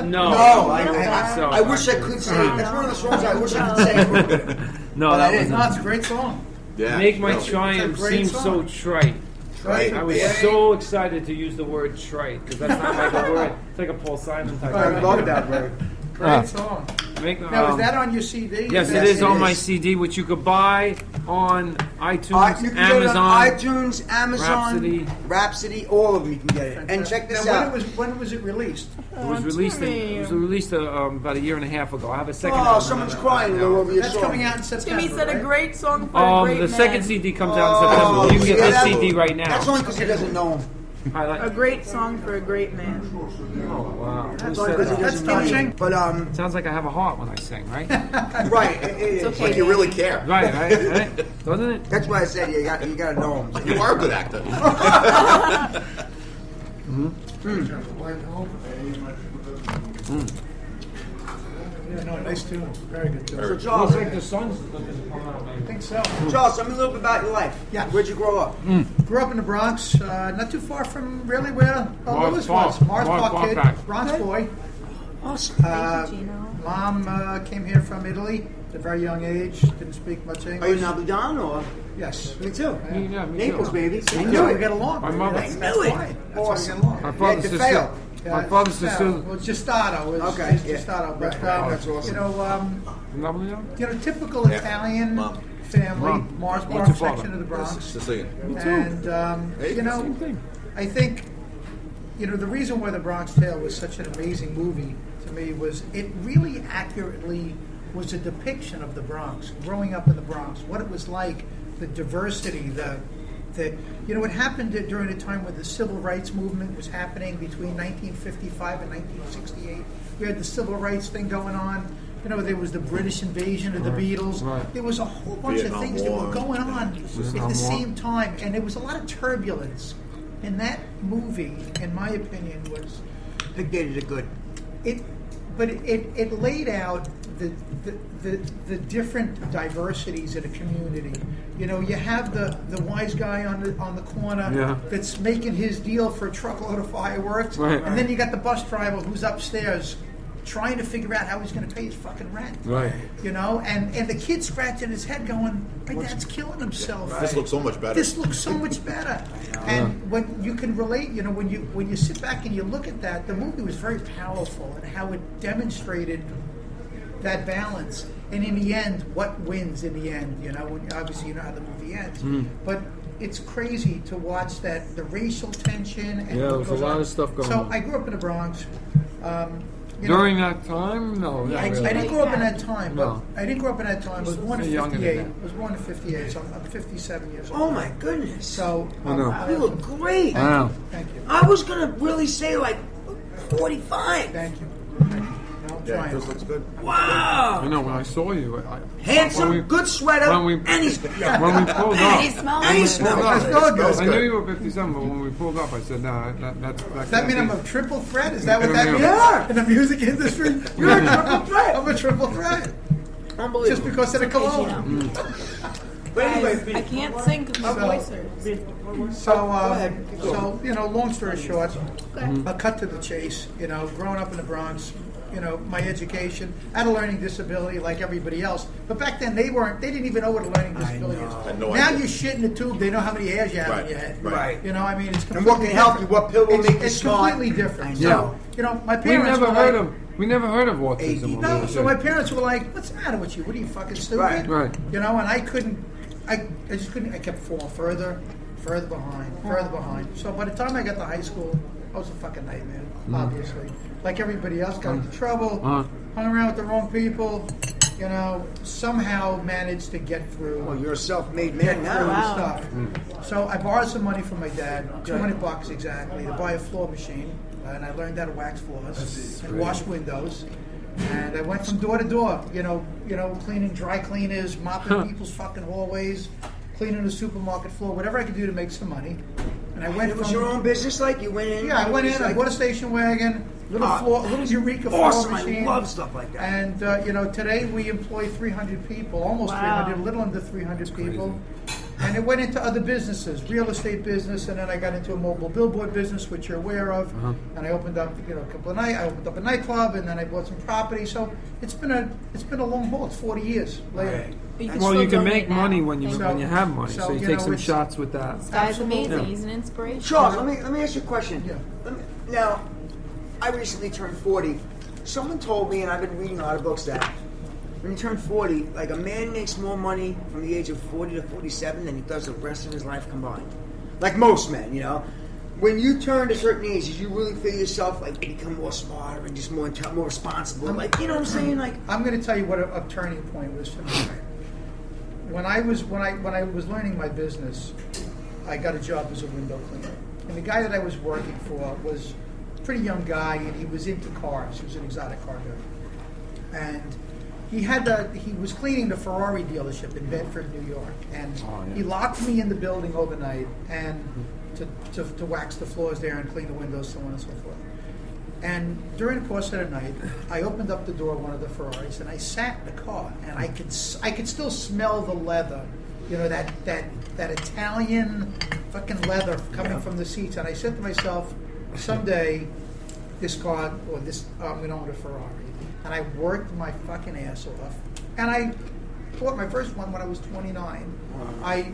No. I wish I could say it. That's one of the songs I wish I could say it. No, but that I didn't. was It's a great song. Yeah. Make My No. Triumph It's a great seem so song. trite. Right. I was so excited to use the word trite because that's not like a word. It's like a Paul Simon type. I word. love that word. Great song. Now, is that on your CD? Yes, it is on my CD, which you could buy on iTunes, You can Amazon, get it on iTunes, Amazon, Rhapsody. all of them you can get it. And check this now, out. when was it released? It was released. About a year and a half ago. I have a second. Oh, album someone's out crying now. over your That's song. coming out in September. Timmy said a right? great song for a great The man. second CD comes out in September. You can get this CD right now. That's only because he doesn't know him. A great song for a great man. Oh wow! That's only because he That's doesn't know touching. him. But Sounds like I have a heart when I sing, right? right, it is. okay. Like you really care. right, doesn't it? That's why I said you got to know him. You are a good actor. Yeah, no, nice tune. Very good tune. So Looks Charles, like the sun's looking coming out. I think so. Charles, tell me a little bit about your life. Yeah. Where'd you grow up? Grew up in the Bronx, not too far from really where Mars Lewis Park. was. Mars Mars Park Park kid, back. Bronx boy. Awesome. Mom came here from Italy at a very young age. Didn't speak much Are you English. Nabudan or? Yes. Me too. Yeah, me Naples, too. baby. I That's knew why we it. get along. My mother. That's I knew it. why. That's why we Awesome. get along. My You father's had to sister. fail. My father's sister. Well, Gestato is Okay, is yeah. Gestato, but That's awesome. typical Italian Mom. family, Mom. Mars What's Park your father? section of the Bronx, Sicilian. and Hey, Same thing. I think the reason why The Bronx Tale was such an amazing movie to me was it really accurately was a depiction of the Bronx, growing up in the Bronx, what it was like, the diversity, what happened during a time when the civil rights movement was happening between 1955 and 1968. We had the civil rights thing going on. There was the British invasion of the Beatles. Right. There was a whole bunch Vietnam of things that War. were going on at the same time, and there was a lot of turbulence. And that movie, in my opinion, was I think they did it good. it laid out the different diversities in a community. You have the wise guy on the corner that's making his deal for a truckload of fireworks, Right. and then you got the bus driver who's upstairs trying to figure out how he's going to pay his fucking rent. Right. And the kid scratching his head going, my dad's killing himself. This looks so much better. This looks so much better. And when you can relate, when you sit back and you look at that, the movie was very powerful and how it demonstrated that balance. And in the end, what wins in the end? Obviously you know how the movie ends. But it's crazy to watch the racial tension. And Yeah, what there was a goes lot on. of stuff going so on. I grew up in the Bronx. During that time? No, not I really. didn't grow up in that time. No. I didn't grow up in that time. I was born in Younger than 58. that. I was born in 58, so I'm 57 years old. Oh my goodness. So I know. You look great. I know. Thank you. I was gonna really say like 45. Thank you. I'm Yeah, trying. this looks good. Wow. I know when I saw you, Handsome, when we- good sweater, when we- and he's when we pulled And up. he smells and he good. smells That's good. good. I knew you were 57, but when we pulled up, I said, "No, that's." Does that mean I'm a triple threat? Is that what that means? Yeah. In the music industry? You're a triple threat. I'm a triple threat. Unbelievable. Just because of the cologne. But Guys, anyway, I can't sing because my voice hurts. So, long story short, I'll cut to the chase. Growing up in the Bronx, my education, I had a learning disability like everybody else. But back then they didn't even know what a learning disability is. had no Now idea. you shit in the tube, they know how many hairs you have in Right, your head. right. It's and what can help you? What pill will make you It's smart? completely different. I know. So, my We parents never were heard like, of. We never heard of autism. when we no, were so my kids. parents were like, "What's the matter with you? What are you fucking stupid?" Right. Right. And I couldn't. I just couldn't. I kept falling further behind. So by the time I got to high school, I was a fucking nightmare. Obviously, like everybody else, got into trouble, hung around with the wrong people. Somehow managed to get through. Well, you're a self-made Get man through now. stuff. So I borrowed some money from my dad, $200 exactly, to buy a floor machine, and I learned how to wax floors and wash windows. And I went from door to door, cleaning dry cleaners, mopping people's fucking hallways, cleaning the supermarket floor, whatever I could do to make some money. And I went It was from, your own business, like you went in. yeah, I went it was in, I like- bought a station wagon, little Eureka awesome. floor machine. I love stuff like that. And today we employ 300 people, almost 300, a little under 300 people. And it went into other businesses, real estate business, and then I got into a mobile billboard business, which you're aware of. And I opened up, a couple of I opened up a nightclub, and then I bought some property. So it's been a long haul. It's 40 years later. Well, you can make money when you have money. So, So you you take know, some it's- shots with that. This guy's amazing. Yeah. He's an inspiration. Charles, let me ask you a question. Yeah. Now, I recently turned 40. Someone told me, and I've been reading a lot of books, that when you turn 40, like a man makes more money from the age of 40 to 47 than he does the rest of his life combined. Like most men, you know. When you turn to certain ages, you really feel yourself like become more smarter and just more responsible. Like, you know what I'm saying? Like, I'm going to tell you what a turning point was for me. When I was learning my business, I got a job as a window cleaner, and the guy that I was working for was a pretty young guy, and he was into cars. He was an exotic car guy, and he was cleaning the Ferrari dealership in Bedford, New York, and he locked me in the building overnight and to wax the floors there and clean the windows, so on and so forth. And during the course of the night, I opened up the door of one of the Ferraris, and I sat in the car, and I could still smell the leather, you know, that Italian fucking leather coming from the seats. And I said to myself, someday, this car or this I'm going to own a Ferrari. And I worked my fucking ass off, and I bought my first one when I was 29. I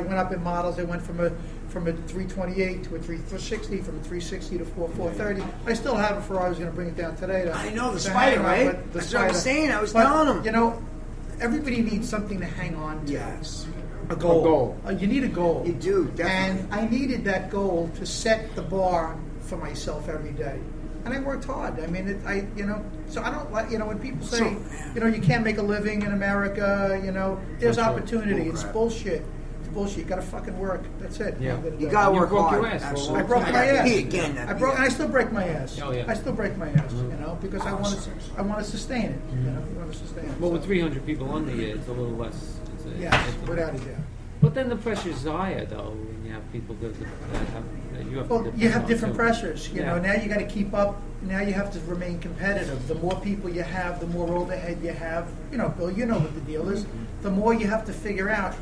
went up in models. I went from a 328 to a 360, from a 360 to 430. I still have a Ferrari. I was going to bring it down today. I know, the Spider, right? That's what I was saying. I was telling him. You know, everybody needs something to hang on to. Yes. A goal. A goal. You need a goal. You do, definitely. And I needed that goal to set the bar for myself every day. And I worked hard. I mean, so I don't like, when people say, you can't make a living in America, there's opportunity. It's bullshit. It's bullshit. You got to fucking work. That's it. Yeah. You got to work broke hard. your ass. Absolutely. I broke my ass. Again, and I still break my ass. Oh, yeah. I still break my ass, because I want to sustain it. I want to sustain it. Well, So, with 300 people under you, it's a little less. yes, without a doubt. But then the pressure's higher, though, when you have people that you have. Well, to you have depend different on, too. pressures. You know, Yeah. now you got to keep up. Now you have to remain competitive. The more people you have, the more overhead you have. Bill, you know what the deal is. The more you have to figure out.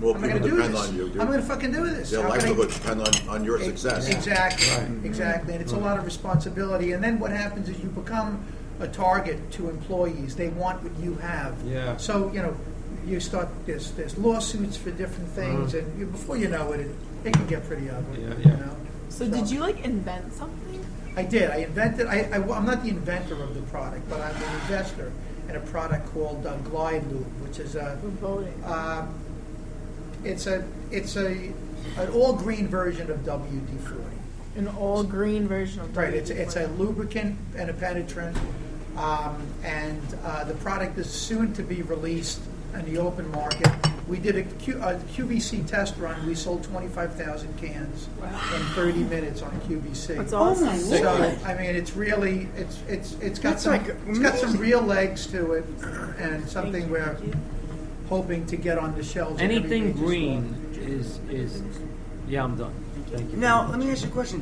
More I'm going people to do depend this. on you. I'm going to fucking do this. Their How can I- livelihood depend on your success. Exactly. Exactly. And it's a lot of responsibility. And then what happens is you become a target to employees. They want what you have. Yeah. So, you start, there's lawsuits for different things, and before you know it, it can get pretty ugly. Yeah. So did you invent something? I did. I invented. I'm not the inventor of the product, but I'm an investor in a product called Glide Loop, which is a. We're voting. It's an all green version of WD-40. An all green version of Right. It's a lubricant and a penetrant, and the product is soon to be released in the open market. We did a QVC test run. We sold 25,000 cans in 30 minutes on QVC. That's awesome. So I mean, it's really it's got some real legs to it, and something we're hoping to get on the shelves. in every Anything major green store. is. Yeah, I'm done. Thank you. Now, let me ask you a question.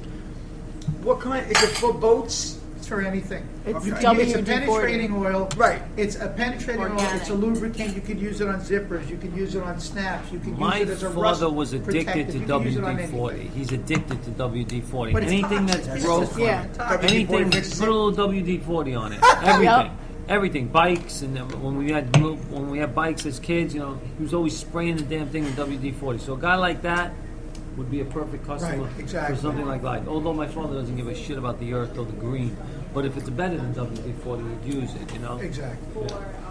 What kind, is it for boats? It's for anything. It's It's a WD-40. penetrating oil. Right. It's a penetrating oil. Organic. It's a lubricant. You could use it on zippers. You could use it on snaps. You could My use it as a rust father was addicted protectant. to You could use it on WD-40. anything. He's addicted to WD-40. But it's Anything toxic. that's It's broke, just Yeah. toxic. anything, fixes put a it. little WD-40 on it. Everything. Everything. Bikes, and when we had bikes as kids, he was always spraying the damn thing with WD-40. So a guy like that would be a perfect customer Right, exactly. for something like that. Although my father doesn't give a shit about the earth or the green, but if it's better than WD-40, he'd use it. Exactly.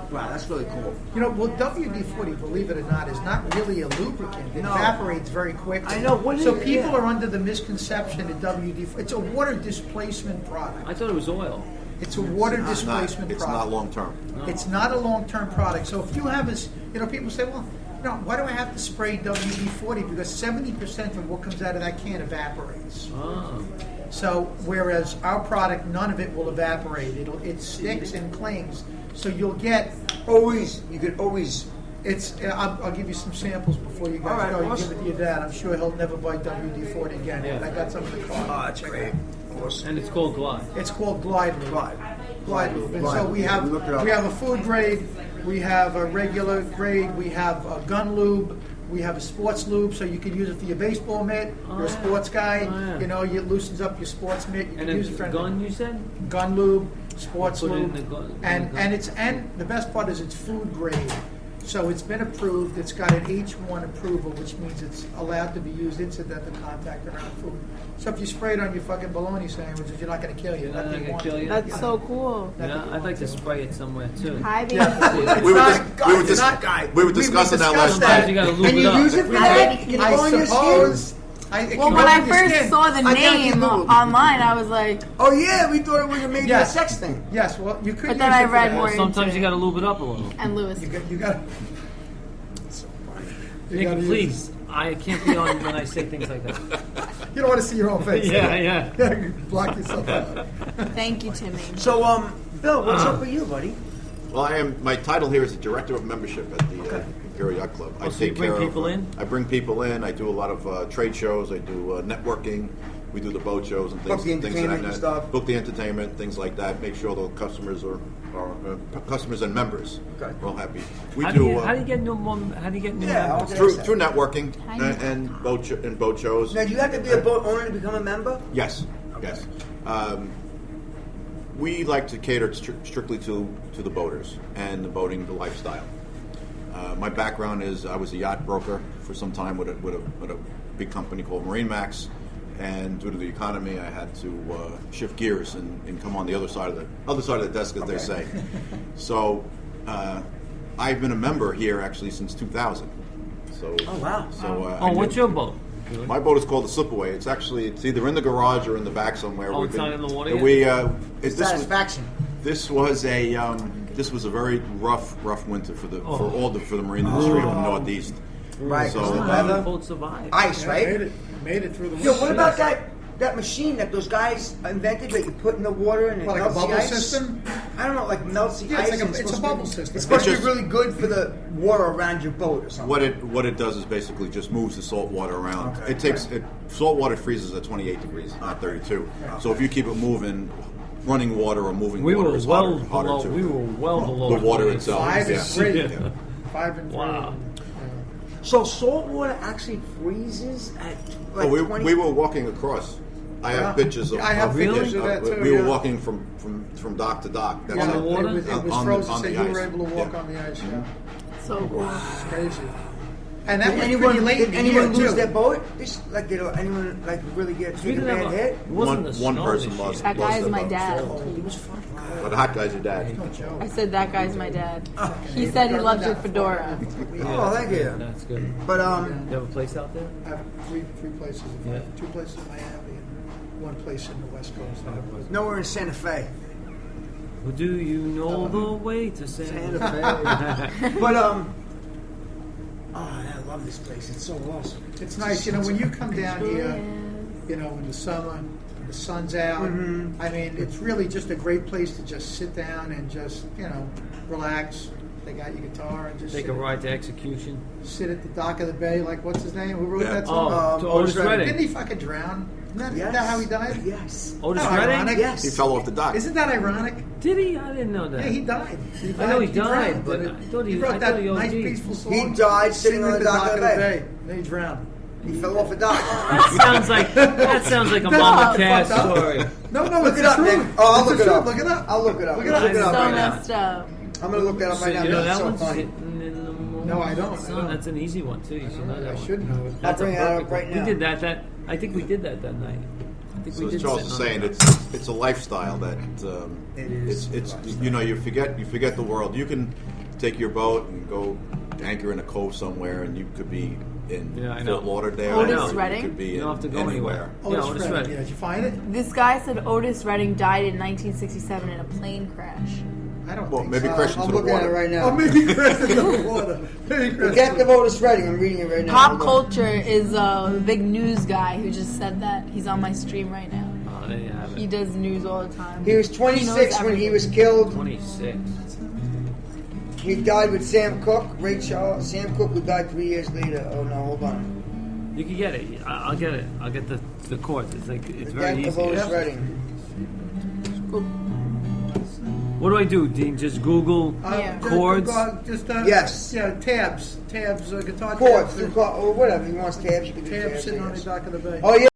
Wow, that's really cool. Well, WD-40, believe it or not, is not really a lubricant. It No. evaporates very quickly. I know. What is So it? people Yeah. are under the misconception that WD-40, it's a water displacement product. I thought it was oil. It's a water It's not, displacement it's product. not long term. It's not a long-term product. So if you have this, people say, well, why do I have to spray WD-40? Because 70% of what comes out of that can evaporates. Oh. So whereas our product, none of it will evaporate. It sticks and clings. So you'll get. You could always. I'll give you some samples before you guys All right, go. You awesome. give it to your dad. I'm sure he'll never buy WD-40 again. Yeah. I got some in the car. Oh, that's great. Awesome. And it's called Glide. It's called Glide Loop. Glide. Glide Loop. And Glide so Loop. we have Look it up. a food grade, We have a regular grade. We have a gun lube. We have a sports lube, so you can use it for your baseball mitt. You're a sports guy. yeah. You know, it loosens up your sports mitt. You And can use it a for gun, you said? gun lube, sports Put it in lube, the gun- and in the gun. and the best part is it's food grade. So it's been approved. It's got an H1 approval, which means it's allowed to be used incidental contact around food. So if you spray it on your fucking bologna sandwiches, you're not going to kill you. Not Nothing gonna wants kill you. That's so cool. Yeah, I'd like to spray it somewhere too. Hi, baby. We were, It's not- we were discussing that last discussed night. Sometimes you gotta lube And it you up. use it for that? Can it go on your skin? Well, when I first saw the I gotta name keep moving. online, I was like, Oh yeah, we thought it was maybe Yes. a sex thing. Yes, well, you could. But then use I it for read that. more. Sometimes you gotta lube it up a little. and Lewis. You got. You Nick, gotta use please. I can't be on when I say things like that. You don't want to see your own face. Yeah. You block yourself out. Thank you, Timmy. So Bill, what's up with you, buddy? Well, my title here is the Director of Membership at the Imperial Yacht Club. Oh, so you bring people in? I bring people in. I do a lot of trade shows. I do networking. We do the boat shows and things. Book the entertainment and stuff. Book the entertainment, things like that. Make sure the customers are customers and members Okay. are all happy. We How do. do you get new Yeah, members? through networking and boat shows. Now, do you have to be a boat owner to become a member? Yes, yes. We like to cater strictly to the boaters and the boating, the lifestyle. My background is I was a yacht broker for some time with a big company called MarineMax, and due to the economy, I had to shift gears and come on the other side of the desk, as they say. So I've been a member here actually since 2000. So Oh, wow. So What's your boat? my boat is called the Slipaway. It's either in the garage or in the back somewhere. Oh, it's not in the water yet? Satisfaction. This was a very rough winter for the marine industry of the Northeast. Right. So So How do weather, boats survive? ice, right? Made it through the. Yo, what about that machine that those guys invented that you put in the water and it What, like a melts the bubble ice? system? I don't know, like melts the Yeah, ice. it's like a- and it's a supposed to bubble be- system. It's supposed to It's be really good for the water around your boat or something. What it does is basically just moves the salt water around. Okay. Salt water freezes at 28 degrees, not 32. So if you keep it moving, running water or moving We water were is well harder below. to We were well below the water 28. itself. 5 yeah. is great. Yeah. 5 and 3. Wow. So salt water actually freezes at like Oh, 20? we were walking across. I have pictures of. I have pictures of that too, We were yeah. walking from dock to dock. That's On the how- water? It was on the- frozen, on so the you were ice. able to walk Yeah. on the ice. Yeah. So cool. It's crazy. And that Did was anyone, pretty late did in the anyone year, lose too. their boat? Anyone like really get We take a didn't bad have hit? it wasn't the One snow person this lost. year. That guy is my dad. He was fucking good. But the hot guy's your dad. No joke. I said that guy's my dad. He said he loved your fedora. Oh, thank you. That's good. But You have a place out there? I have three places. Yeah. 2 places in Miami and 1 place in the West Coast. nowhere in Santa Fe. Well, do you know the way to Santa Santa Fe. But oh, I love this place. It's so awesome. It's nice, you know, when you come down here, you know, in the summer, when the sun's out. Mm-hmm. I mean, it's really just a great place to just sit down and just, you know, relax. Take out your guitar and just Take a ride to execution. sit at the dock of the bay. Like, what's his name? Who wrote Yeah. that song? Oh, to Otis Redding. Didn't Redding. he fucking drown? Isn't that how he died? Yes. Otis No, Redding? ironic. Yes. He fell off the dock. Isn't that ironic? Did he? I didn't know that. Yeah, he died. I know he drowned, died, but didn't I thought he- wrote I that thought he nice, OD'd. peaceful song. He died sitting on at the dock of the bay. And then he drowned. He fell off a dock. That sounds like a That's Mama not Cass fucked up. story. No, Look it's it the up, truth. Nick. Oh, I'll It's look the it truth. up. Look it up. I'll look it up. Look it up. Look it up So right now. messed up. I'm gonna look that up right now. You know That's that so one's funny. sitting in the morning No, I don't. sun. That's an easy one too. You should know that I one. should know it. I'll That's a bring it up perfect right one. now. We did that. I think we did that night. I think So we as did. Charles is sit on saying, that. it's a lifestyle that It is it's a lifestyle. you know you forget the world. You can take your boat and go anchor in a cove somewhere, and you could be in Yeah, I know. Fort Lauderdale. Otis or you Redding? could be You in don't have to go anywhere. Otis Otis Redding. Redding. Yeah, did you find it? This guy said Otis Redding died in 1967 in a plane crash. I don't Well, think maybe so. crash I'm into the looking at it water. right Oh, now. maybe crashed into the water. Maybe crashed Forget the Otis Redding. I'm reading it right now. Pop Hold on. Culture is a big news guy who just said that. He's on my stream right now. Oh, there you have He it. does news all the time. He was 26 when he was killed. 26. He died with Sam Cooke, Ray Charles. Sam Cooke, who died 3 years later. Oh no, hold on. You can get it. I'll get it. I'll get the chords. It's like it's The very death of easy. Otis Yeah. Redding. Cool. What do I do, Dean? Just Google Yeah. chords? Yes. Yeah, tabs, guitar Chords, tabs. or whatever. He wants tabs, you can do Tabs tabs. sitting I on the guess. dock of the bay. Oh, yeah.